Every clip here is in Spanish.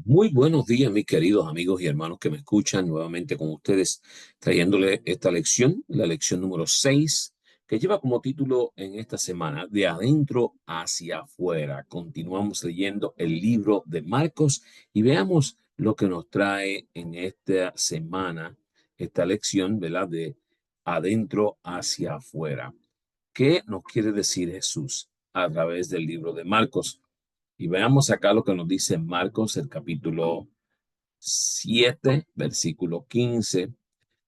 Muy buenos días, mis queridos amigos y hermanos que me escuchan nuevamente con ustedes, trayéndole esta lección, la lección número 6, que lleva como título en esta semana, De adentro hacia afuera. Continuamos leyendo el libro de Marcos y veamos lo que nos trae en esta semana, esta lección, ¿verdad? De adentro hacia afuera. ¿Qué nos quiere decir Jesús a través del libro de Marcos? Y veamos acá lo que nos dice Marcos, el capítulo 7, versículo 15.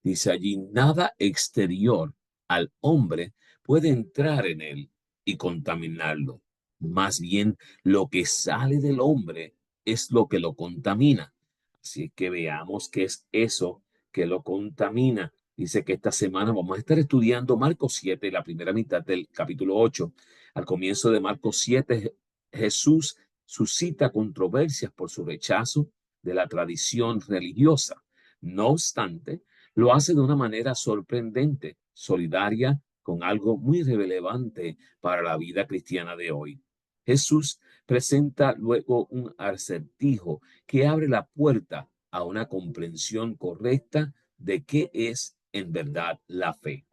Dice allí, nada exterior al hombre puede entrar en él y contaminarlo. Más bien, lo que sale del hombre es lo que lo contamina. Así que veamos qué es eso que lo contamina. Dice que esta semana vamos a estar estudiando Marcos 7, la primera mitad del capítulo 8. Al comienzo de Marcos 7, Jesús suscita controversias por su rechazo de la tradición religiosa. No obstante, lo hace de una manera sorprendente, solidaria, con algo muy relevante para la vida cristiana de hoy. Jesús presenta luego un acertijo que abre la puerta a una comprensión correcta de qué es en verdad la fe.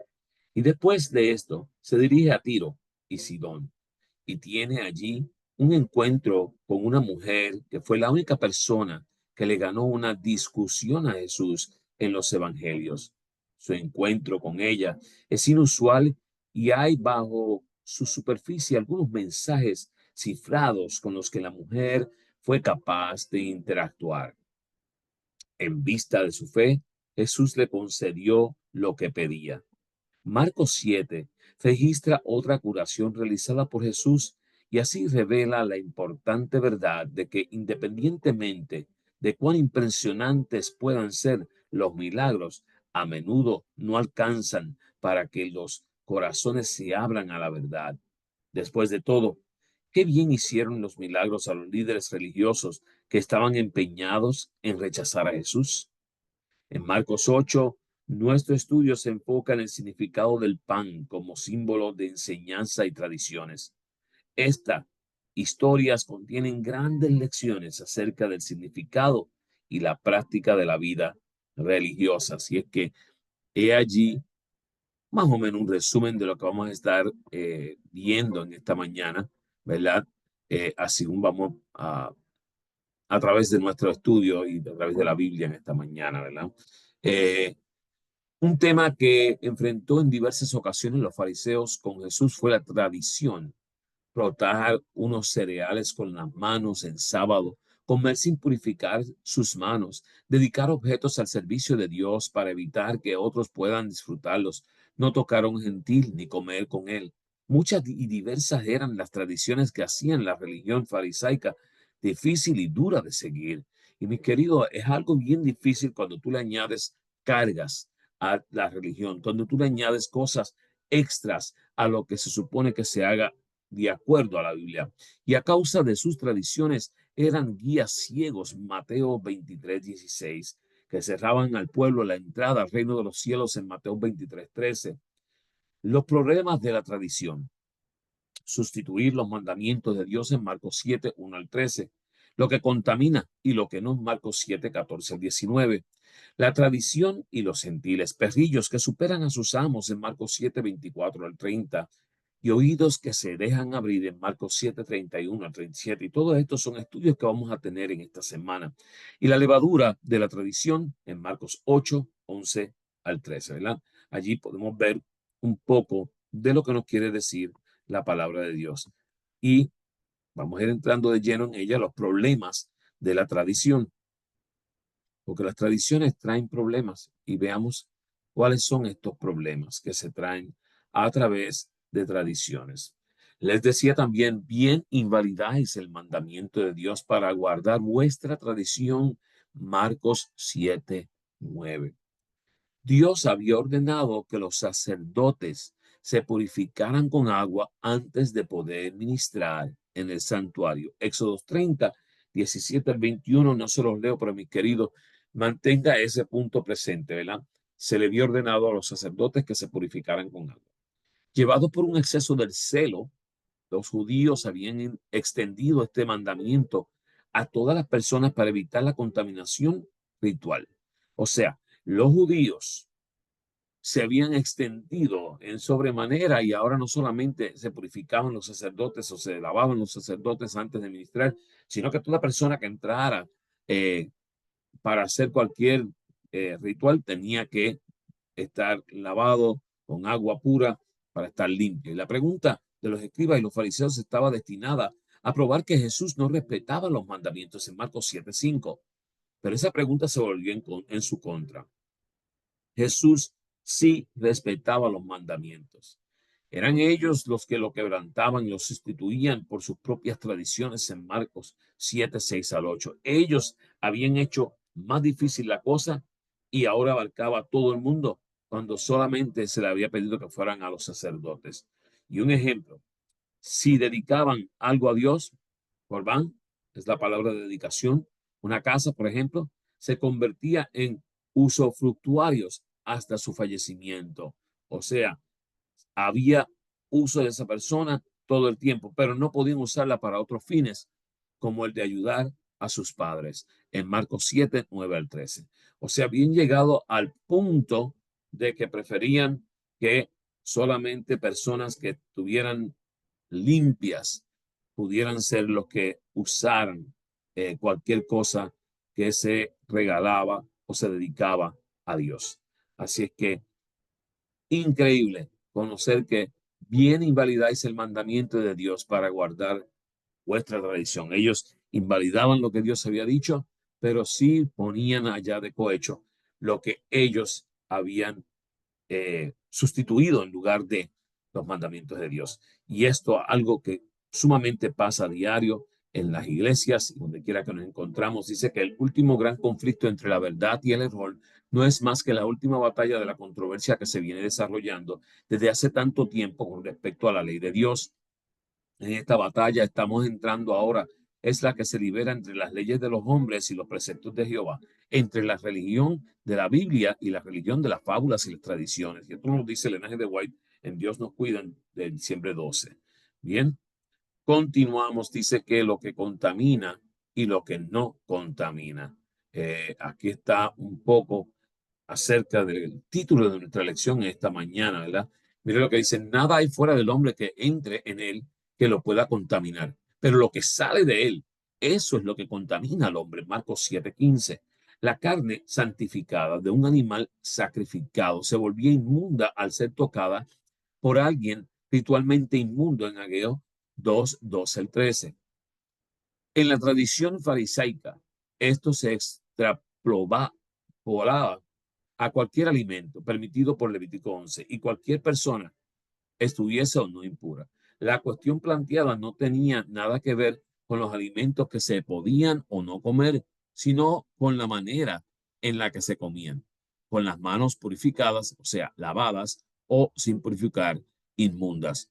Y después de esto, se dirige a Tiro y Sidón y tiene allí un encuentro con una mujer que fue la única persona que le ganó una discusión a Jesús en los evangelios. Su encuentro con ella es inusual y hay bajo su superficie algunos mensajes cifrados con los que la mujer fue capaz de interactuar. En vista de su fe, Jesús le concedió lo que pedía. Marcos 7 registra otra curación realizada por Jesús y así revela la importante verdad de que independientemente de cuán impresionantes puedan ser los milagros, a menudo no alcanzan para que los corazones se abran a la verdad. Después de todo, qué bien hicieron los milagros a los líderes religiosos que estaban empeñados en rechazar a Jesús. En Marcos 8, nuestro estudio se enfoca en el significado del pan como símbolo de enseñanza y tradiciones. Estas historias contienen grandes lecciones acerca del significado y la práctica de la vida religiosa. Así es que he allí más o menos un resumen de lo que vamos a estar viendo en esta mañana, ¿verdad? Así vamos a través de nuestro estudio y a través de la Biblia en esta mañana, ¿verdad? Eh, Un tema que enfrentó en diversas ocasiones los fariseos con Jesús fue la tradición, frotar unos cereales con las manos en sábado, comer sin purificar sus manos, dedicar objetos al servicio de Dios para evitar que otros puedan disfrutarlos, no tocar a un gentil ni comer con él. Muchas y diversas eran las tradiciones que hacían la religión farisaica difícil y dura de seguir. Y mi querido, es algo bien difícil cuando tú le añades cargas a la religión, cuando tú le añades cosas extras a lo que se supone que se haga de acuerdo a la Biblia. Y a causa de sus tradiciones eran guías ciegos, Mateo 23:16, que cerraban al pueblo la entrada al reino de los cielos en Mateo 23:13. Los problemas de la tradición, sustituir los mandamientos de Dios en Marcos 7:1 al 13, lo que contamina y lo que no en Marcos 7:14 al 19. La tradición y los gentiles, perrillos que superan a sus amos en Marcos 7:24 al 30, y oídos que se dejan abrir en Marcos 7:31 al 37. Y todos estos son estudios que vamos a tener en esta semana. Y la levadura de la tradición en Marcos 8:11 al 13, ¿verdad? Allí podemos ver un poco de lo que nos quiere decir la palabra de Dios. Y vamos a ir entrando de lleno en ella, los problemas de la tradición, porque las tradiciones traen problemas y veamos cuáles son estos problemas que se traen a través de tradiciones. Les decía también, bien invalidáis el mandamiento de Dios para guardar vuestra tradición. Marcos 7:9. Dios había ordenado que los sacerdotes se purificaran con agua antes de poder ministrar en el santuario. Éxodo 30:17 al 21, no se los leo, pero mi querido, mantenga ese punto presente, ¿verdad? Se le había ordenado a los sacerdotes que se purificaran con agua. Llevados por un exceso del celo, los judíos habían extendido este mandamiento a todas las personas para evitar la contaminación ritual. O sea, los judíos se habían extendido en sobremanera y ahora no solamente se purificaban los sacerdotes o se lavaban los sacerdotes antes de ministrar, sino que toda persona que entrara eh, para hacer cualquier ritual tenía que estar lavado con agua pura para estar limpio. Y la pregunta de los escribas y los fariseos estaba destinada a probar que Jesús no respetaba los mandamientos en Marcos 7:5. Pero esa pregunta se volvió en su contra. Jesús sí respetaba los mandamientos. Eran ellos los que lo quebrantaban y los sustituían por sus propias tradiciones en Marcos 7:6 al 8. Ellos habían hecho más difícil la cosa y ahora abarcaba a todo el mundo cuando solamente se le había pedido que fueran a los sacerdotes. Y un ejemplo, si dedicaban algo a Dios, Corbán es la palabra de dedicación, una casa, por ejemplo, se convertía en usufructuarios hasta su fallecimiento. O sea, había uso de esa persona todo el tiempo, pero no podían usarla para otros fines, como el de ayudar a sus padres, en Marcos 7:9 al 13. O sea, habían llegado al punto de que preferían que solamente personas que tuvieran limpias pudieran ser los que usaran cualquier cosa que se regalaba o se dedicaba a Dios. Así es que increíble conocer que bien invalidáis el mandamiento de Dios para guardar vuestra tradición. Ellos invalidaban lo que Dios había dicho, pero sí ponían allá de cohecho lo que ellos habían sustituido en lugar de los mandamientos de Dios. Y esto algo que sumamente pasa a diario en las iglesias, donde quiera que nos encontramos. Dice que el último gran conflicto entre la verdad y el error no es más que la última batalla de la controversia que se viene desarrollando desde hace tanto tiempo con respecto a la ley de Dios. En esta batalla estamos entrando ahora, es la que se libera entre las leyes de los hombres y los preceptos de Jehová, entre la religión de la Biblia y la religión de las fábulas y las tradiciones. Y esto nos dice el Elena de White en Dios nos cuidan de diciembre 12. Bien, continuamos, dice que lo que contamina y lo que no contamina. Aquí está un poco acerca del título de nuestra lección esta mañana, ¿verdad? Mire lo que dice, nada hay fuera del hombre que entre en él que lo pueda contaminar, pero lo que sale de él, eso es lo que contamina al hombre. Marcos 7:15. La carne santificada de un animal sacrificado se volvía inmunda al ser tocada por alguien ritualmente inmundo en Ageo 2:12 al 13. En la tradición farisaica, esto se extrapolaba a cualquier alimento permitido por Levítico 11 y cualquier persona estuviese o no impura. La cuestión planteada no tenía nada que ver con los alimentos que se podían o no comer, sino con la manera en la que se comían, con las manos purificadas, o sea, lavadas o sin purificar, inmundas.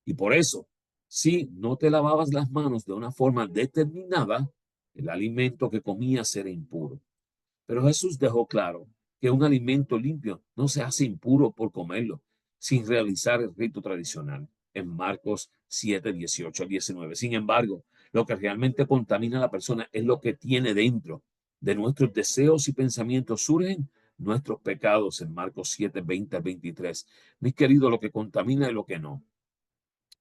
Y por eso, si no te lavabas las manos de una forma determinada, el alimento que comías era impuro. Pero Jesús dejó claro que un alimento limpio no se hace impuro por comerlo, sin realizar el rito tradicional, en Marcos 7:18 al 19. Sin embargo, lo que realmente contamina a la persona es lo que tiene dentro. De nuestros deseos y pensamientos surgen nuestros pecados, en Marcos 7:20 al 23. Mis queridos, lo que contamina y lo que no.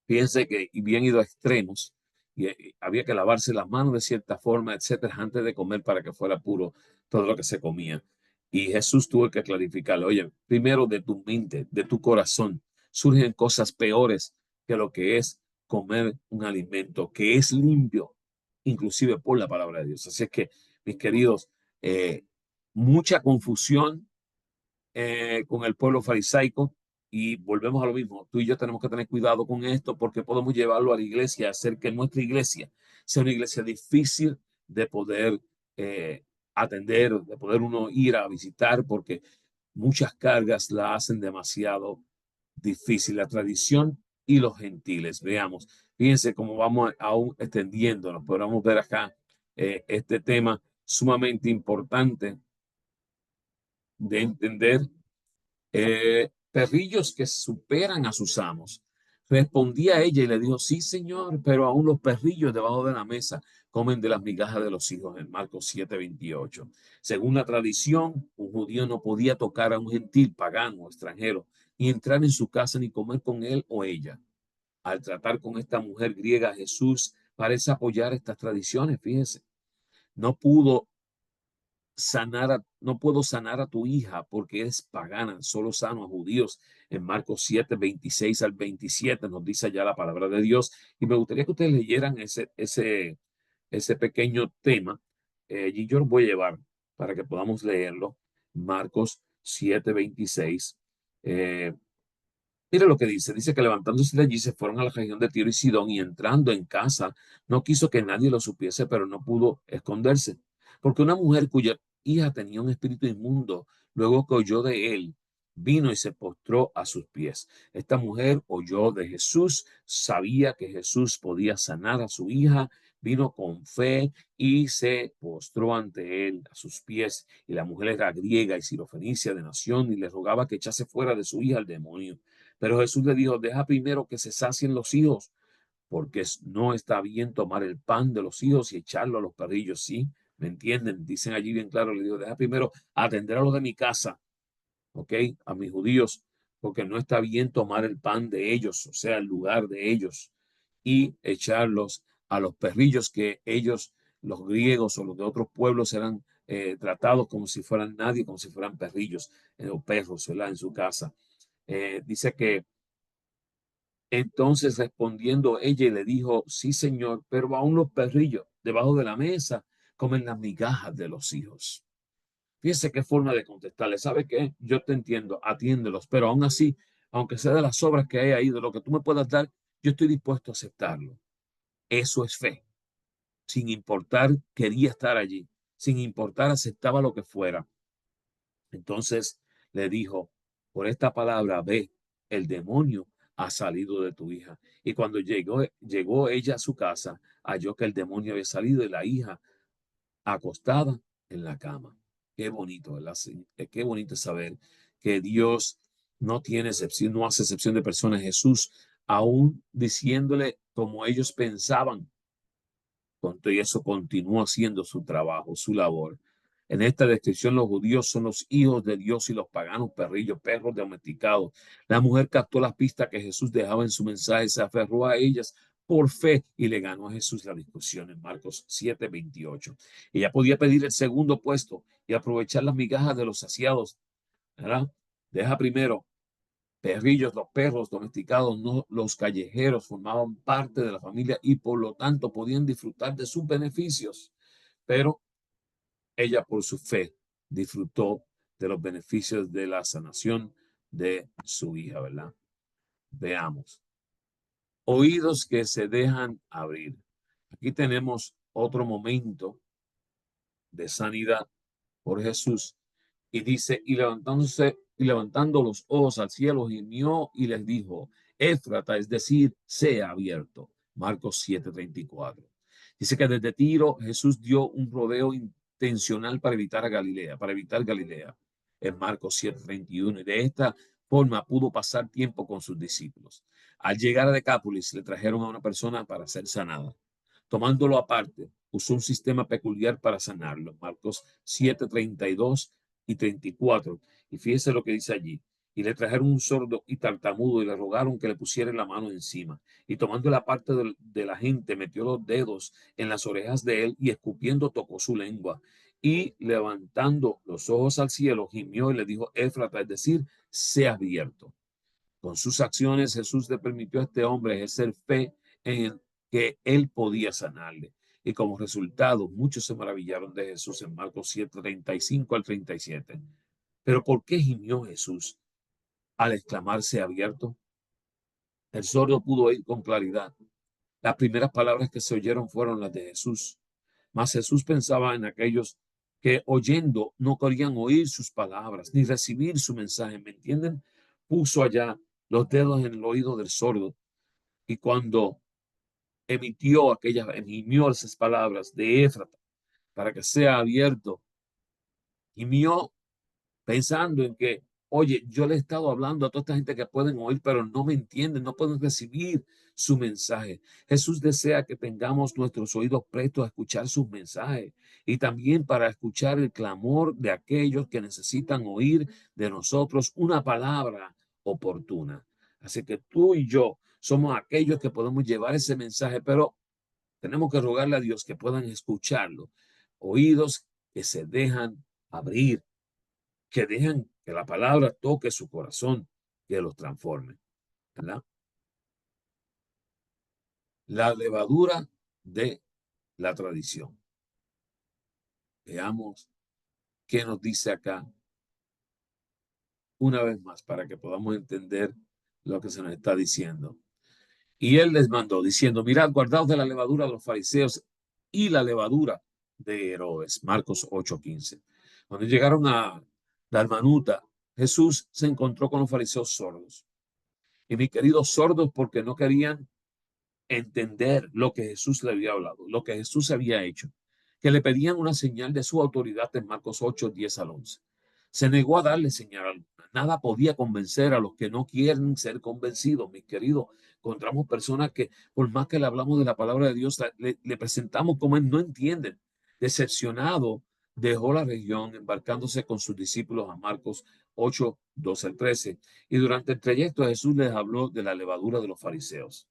Fíjense que bien ido a extremos y había que lavarse las manos de cierta forma, etcétera, antes de comer para que fuera puro todo lo que se comía. Y Jesús tuvo que clarificarle, oye, primero de tu mente, de tu corazón, surgen cosas peores que lo que es comer un alimento que es limpio, inclusive por la palabra de Dios. Así es que, mis queridos, eh, mucha confusión con el pueblo farisaico y volvemos a lo mismo. Tú y yo tenemos que tener cuidado con esto porque podemos llevarlo a la iglesia, hacer que nuestra iglesia sea una iglesia difícil de poder atender, de poder uno ir a visitar porque muchas cargas la hacen demasiado difícil. La tradición y los gentiles. Veamos, fíjense cómo vamos aún extendiéndonos. Podemos ver acá este tema sumamente importante de entender perrillos que superan a sus amos. Respondía ella y le dijo, sí, señor, pero aún los perrillos debajo de la mesa comen de las migajas de los hijos, en Marcos 7:28. Según la tradición, un judío no podía tocar a un gentil, pagano o extranjero, ni entrar en su casa ni comer con él o ella. Al tratar con esta mujer griega, Jesús parece apoyar estas tradiciones, fíjese. No pudo no puedo sanar a tu hija porque eres pagana, solo sano a judíos. En Marcos 7:26 al 27 nos dice ya la palabra de Dios. Y me gustaría que ustedes leyeran ese pequeño tema. Y yo lo voy a llevar para que podamos leerlo. Marcos 7:26. Eh, Mira lo que dice. Dice que levantándose de allí se fueron a la región de Tiro y Sidón y entrando en casa no quiso que nadie lo supiese, pero no pudo esconderse. Porque una mujer cuya hija tenía un espíritu inmundo, luego que oyó de él, vino y se postró a sus pies. Esta mujer oyó de Jesús, sabía que Jesús podía sanar a su hija, vino con fe y se postró ante él a sus pies. Y la mujer era griega y sirofenicia de nación y le rogaba que echase fuera de su hija el demonio. Pero Jesús le dijo, deja primero que se sacien los hijos, porque no está bien tomar el pan de los hijos y echarlo a los perrillos, ¿sí? ¿Me entienden? Dicen allí bien claro, le digo, deja primero atender a los de mi casa, ¿ok? A mis judíos, porque no está bien tomar el pan de ellos, o sea, el lugar de ellos, y echarlos a los perrillos que ellos, los griegos o los de otros pueblos, eran tratados como si fueran nadie, como si fueran perrillos o perros, ¿verdad? En su casa. Dice que entonces respondiendo ella y le dijo, sí, señor, pero aún los perrillos debajo de la mesa comen las migajas de los hijos. Fíjese qué forma de contestarle. ¿Sabe qué? Yo te entiendo, atiéndelos, pero aún así, aunque sea de las obras que hay ahí, de lo que tú me puedas dar, yo estoy dispuesto a aceptarlo. Eso es fe. Sin importar, quería estar allí. Sin importar, aceptaba lo que fuera. Entonces le dijo, por esta palabra, ve, el demonio ha salido de tu hija. Y cuando llegó ella a su casa, halló que el demonio había salido de la hija acostada en la cama. Qué bonito, ¿verdad? Sí, qué bonito saber que Dios no tiene excepción, no hace excepción de personas. Jesús, aún diciéndole como ellos pensaban, con todo y eso continúa haciendo su trabajo, su labor. En esta descripción, los judíos son los hijos de Dios y los paganos perrillos, perros domesticados. La mujer captó las pistas que Jesús dejaba en su mensaje, se aferró a ellas por fe y le ganó a Jesús la discusión en Marcos 7:28. Ella podía pedir el segundo puesto y aprovechar las migajas de los saciados, ¿verdad? Deja primero perrillos, los perros domesticados, no los callejeros, formaban parte de la familia y por lo tanto podían disfrutar de sus beneficios. Pero ella por su fe disfrutó de los beneficios de la sanación de su hija, ¿verdad? Veamos. Oídos que se dejan abrir. Aquí tenemos otro momento de sanidad por Jesús. Y dice, y levantando los ojos al cielo, gimió y les dijo, Éfrata, es decir, sea abierto. Marcos 7:34. Dice que desde Tiro Jesús dio un rodeo intencional para evitar a Galilea, para evitar Galilea, en Marcos 7:31. Y de esta forma pudo pasar tiempo con sus discípulos. Al llegar a Decápolis, le trajeron a una persona para ser sanada. Tomándolo aparte, usó un sistema peculiar para sanarlo. Marcos 7:32 y 34. Y fíjese lo que dice allí. Y le trajeron un sordo y tartamudo y le rogaron que le pusieran la mano encima. Y tomando la parte de la gente, metió los dedos en las orejas de él y escupiendo tocó su lengua. Y levantando los ojos al cielo, gimió y le dijo, Éfrata, es decir, sea abierto. Con sus acciones, Jesús le permitió a este hombre ejercer fe en que él podía sanarle. Y como resultado, muchos se maravillaron de Jesús en Marcos 7:35 al 37. Pero ¿por qué gimió Jesús al exclamarse abierto? El sordo pudo oír con claridad. Las primeras palabras que se oyeron fueron las de Jesús. Mas Jesús pensaba en aquellos que oyendo no querían oír sus palabras ni recibir su mensaje. ¿Me entienden? Puso allá los dedos en el oído del sordo y cuando emitió esas palabras de Éfrata para que sea abierto, gimió pensando en que Oye, yo le he estado hablando a toda esta gente que pueden oír, pero no me entienden, no pueden recibir su mensaje. Jesús desea que tengamos nuestros oídos prestos a escuchar sus mensajes y también para escuchar el clamor de aquellos que necesitan oír de nosotros una palabra oportuna. Así que tú y yo somos aquellos que podemos llevar ese mensaje, pero tenemos que rogarle a Dios que puedan escucharlo. Oídos que se dejan abrir, que dejan que la palabra toque su corazón, que los transforme, ¿verdad? La levadura de la tradición. Veamos qué nos dice acá una vez más para que podamos entender lo que se nos está diciendo. Y él les mandó diciendo, mirad, guardaos de la levadura de los fariseos y la levadura de Herodes. Marcos 8:15. Cuando llegaron a Dalmanuta, Jesús se encontró con los fariseos sordos. Y mis queridos sordos porque no querían entender lo que Jesús le había hablado, lo que Jesús había hecho, que le pedían una señal de su autoridad en Marcos 8:10 al 11. Se negó a darle señal alguna. Nada podía convencer a los que no quieren ser convencidos, mis queridos. Encontramos personas que, por más que le hablamos de la palabra de Dios, le presentamos como él no entienden. Decepcionado, dejó la región embarcándose con sus discípulos a Marcos 8:12 al 13. Y durante el trayecto Jesús les habló de la levadura de los fariseos,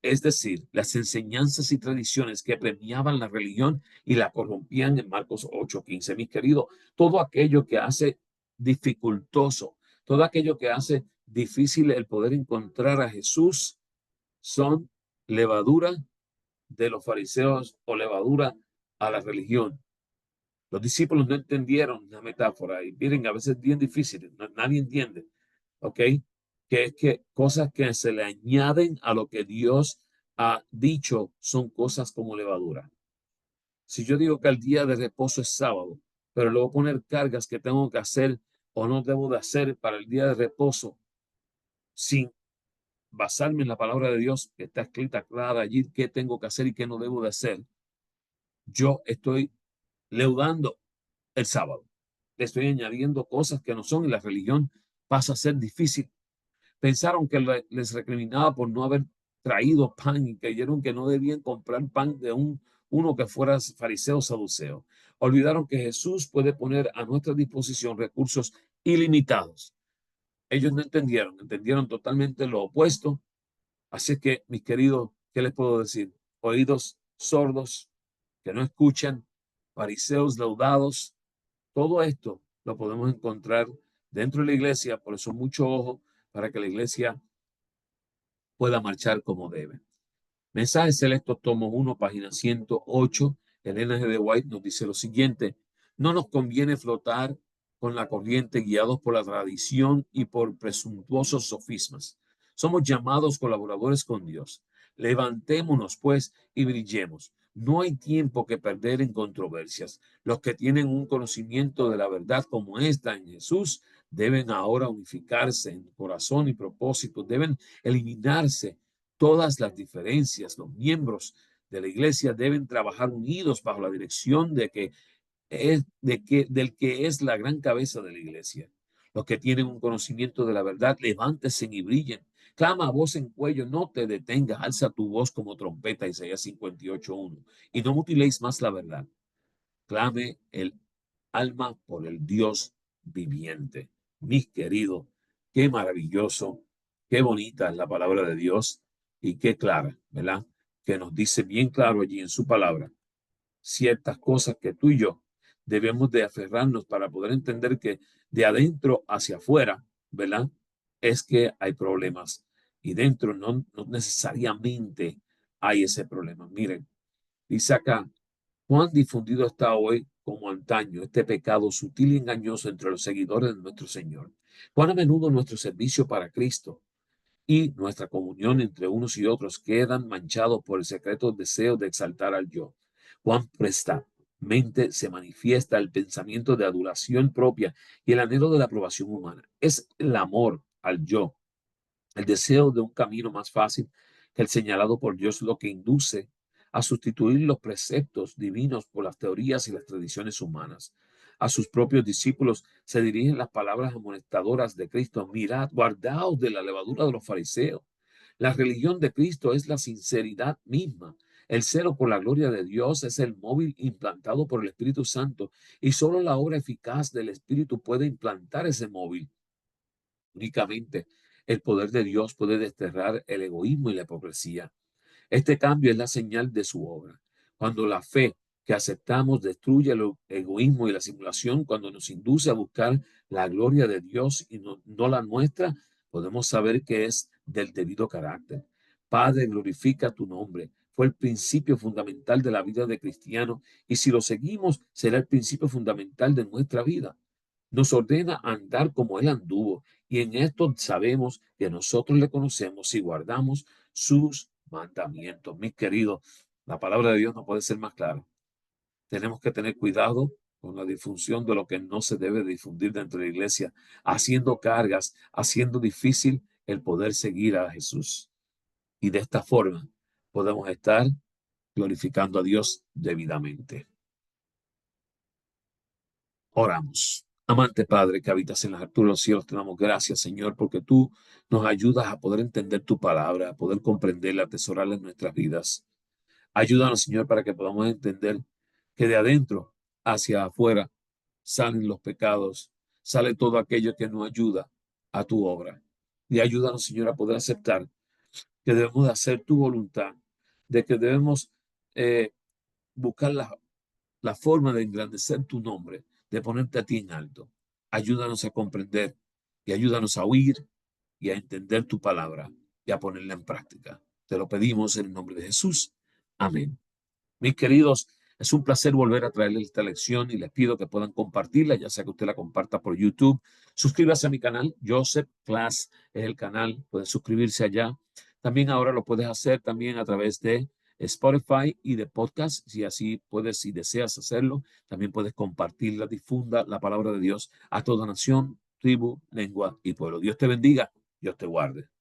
es decir, las enseñanzas y tradiciones que premiaban la religión y la corrompían en Marcos 8:15. Mis queridos, todo aquello que hace dificultoso, todo aquello que hace difícil el poder encontrar a Jesús, son levadura de los fariseos o levadura a la religión. Los discípulos no entendieron la metáfora y miren, a veces es bien difícil, nadie entiende, ¿ok? Que es que cosas que se le añaden a lo que Dios ha dicho son cosas como levadura. Si yo digo que el día de reposo es sábado, pero luego poner cargas que tengo que hacer o no debo de hacer para el día de reposo, sin basarme en la palabra de Dios que está escrita clara allí, qué tengo que hacer y qué no debo de hacer, yo estoy leudando el sábado. Le estoy añadiendo cosas que no son y la religión pasa a ser difícil. Pensaron que les recriminaba por no haber traído pan y creyeron que no debían comprar pan de uno que fuera fariseo o saduceo. Olvidaron que Jesús puede poner a nuestra disposición recursos ilimitados. Ellos no entendieron, entendieron totalmente lo opuesto. Así que, mis queridos, ¿qué les puedo decir? Oídos sordos que no escuchan, fariseos laudados, todo esto lo podemos encontrar dentro de la iglesia, por eso mucho ojo para que la iglesia pueda marchar como debe. Mensajes Selectos, tomo 1, página 108. Elena G. de White nos dice lo siguiente: no nos conviene flotar con la corriente guiados por la tradición y por presuntuosos sofismas. Somos llamados colaboradores con Dios. Levantémonos, pues, y brillemos. No hay tiempo que perder en controversias. Los que tienen un conocimiento de la verdad como esta en Jesús deben ahora unificarse en corazón y propósito. Deben eliminarse todas las diferencias. Los miembros de la iglesia deben trabajar unidos bajo la dirección del que es la gran cabeza de la iglesia. Los que tienen un conocimiento de la verdad, levántense y brillen. Clama a voz en cuello, no te detengas, alza tu voz como trompeta, Isaías 58:1. Y no mutiléis más la verdad. Clame el alma por el Dios viviente. Mis queridos, qué maravilloso, qué bonita es la palabra de Dios y qué clara, ¿verdad? Que nos dice bien claro allí en su palabra ciertas cosas que tú y yo debemos de aferrarnos para poder entender que de adentro hacia afuera, ¿verdad? Es que hay problemas y dentro no necesariamente hay ese problema. Miren, dice acá, cuán difundido está hoy como antaño este pecado sutil y engañoso entre los seguidores de nuestro Señor. Cuán a menudo nuestro servicio para Cristo y nuestra comunión entre unos y otros quedan manchados por el secreto deseo de exaltar al yo. Cuán prestamente se manifiesta el pensamiento de adulación propia y el anhelo de la aprobación humana. Es el amor al yo, el deseo de un camino más fácil que el señalado por Dios, lo que induce a sustituir los preceptos divinos por las teorías y las tradiciones humanas. a sus propios discípulos, se dirigen las palabras amonestadoras de Cristo. Mirad, guardaos de la levadura de los fariseos. La religión de Cristo es la sinceridad misma. El celo por la gloria de Dios es el móvil implantado por el Espíritu Santo y solo la obra eficaz del Espíritu puede implantar ese móvil. Únicamente el poder de Dios puede desterrar el egoísmo y la hipocresía. Este cambio es la señal de su obra. Cuando la fe que aceptamos destruye el egoísmo y la simulación, cuando nos induce a buscar la gloria de Dios y no la nuestra, podemos saber que es del debido carácter. Padre, glorifica tu nombre. Fue el principio fundamental de la vida de cristiano y si lo seguimos será el principio fundamental de nuestra vida. Nos ordena andar como Él anduvo y en esto sabemos que nosotros le conocemos y guardamos sus mandamientos. Mis queridos, la palabra de Dios no puede ser más clara. Tenemos que tener cuidado con la difusión de lo que no se debe difundir dentro de la iglesia, haciendo cargas, haciendo difícil el poder seguir a Jesús. Y de esta forma podemos estar glorificando a Dios debidamente. Oramos. Amante Padre que habitas en las alturas de los cielos, te damos gracias, Señor, porque tú nos ayudas a poder entender tu palabra, a poder comprenderla, atesorarla en nuestras vidas. Ayúdanos, Señor, para que podamos entender que de adentro hacia afuera salen los pecados, sale todo aquello que nos ayuda a tu obra. Y ayúdanos, Señor, a poder aceptar que debemos de hacer tu voluntad, de que debemos buscar la forma de engrandecer tu nombre, de ponerte a ti en alto. Ayúdanos a comprender y ayúdanos a oír y a entender tu palabra y a ponerla en práctica. Te lo pedimos en el nombre de Jesús. Amén. Mis queridos, es un placer volver a traerles esta lección y les pido que puedan compartirla, ya sea que usted la comparta por YouTube. Suscríbase a mi canal, Joseph Class es el canal, puede suscribirse allá. También ahora lo puedes hacer también a través de Spotify y de podcast, si así puedes, si deseas hacerlo, también puedes compartirla, difunda la palabra de Dios a toda nación, tribu, lengua y pueblo. Dios te bendiga, Dios te guarde.